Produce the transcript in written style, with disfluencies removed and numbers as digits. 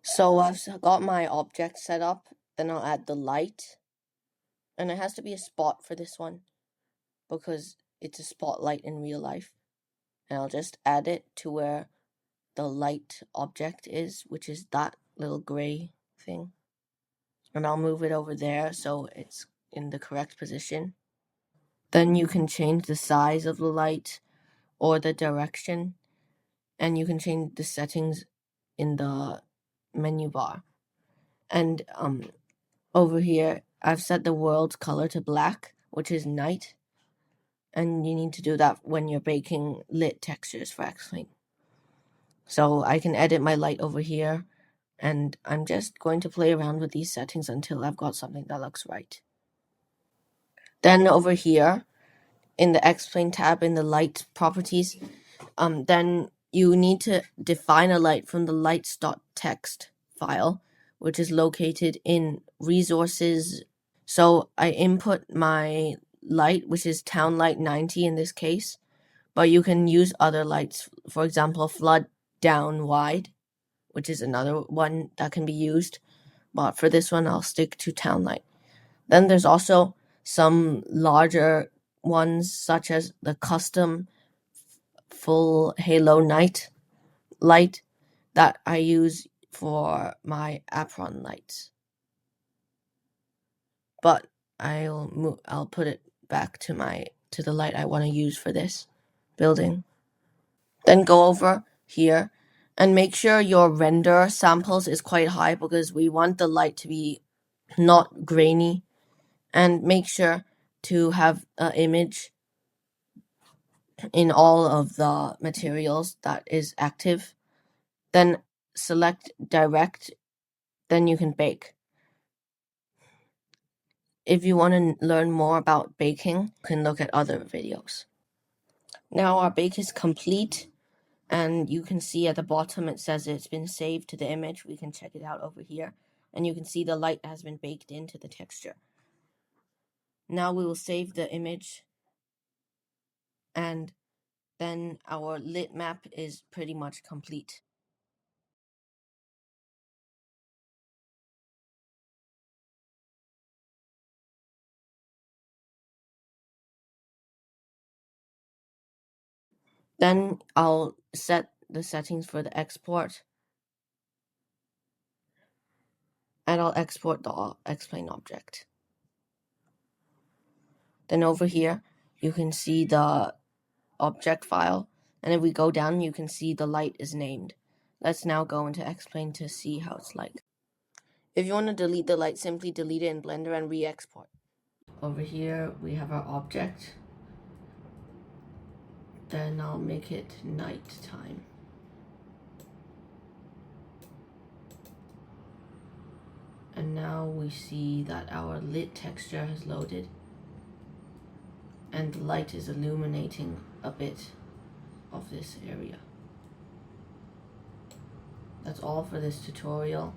So got my object set up, then I'll add the light, and it has to be a spot for this one because it's a spotlight in real life. And I'll just add it to where the light object is, which is that little gray thing. And I'll move it over there so it's in the correct position. Then you can change the size of the light or the direction, and you can change the settings in the menu bar. And over here, I've set the world's color to black, which is night. And you need to do that when you're baking lit textures for Xplane. So I can edit my light over here, and I'm just going to play around with these settings until I've got something that looks right. Then over here, in the Xplane tab in the light properties, then you need to define a light from the lights.txt file, which is located in resources. So I input my light, which is Town Light 90 in this case, but you can use other lights, for example, Flood Down Wide, which is another one that can be used, but for this one I'll stick to Town Light. Then there's also some larger ones such as the custom full halo night light that I use for my apron lights. But I'll put it back to the light I want to use for this building. Then go over here and make sure your render samples is quite high because we want the light to be not grainy, and make sure to have an image in all of the materials that is active. Then select direct, then you can bake. If you want to learn more about baking, you can look at other videos. Now our bake is complete, and you can see at the bottom it says it's been saved to the image. We can check it out over here, and you can see the light has been baked into the texture. Now we will save the image, and then our lit map is pretty much complete. Then I'll set the settings for the export, and I'll export the Xplane object. Then over here, you can see the object file, and if we go down, you can see the light is named. Let's now go into Xplane to see how it's like. If you want to delete the light, simply delete it in Blender and re-export. Over here, we have our object. Then I'll make it night time. And now we see that our lit texture has loaded, and the light is illuminating a bit of this area. That's all for this tutorial.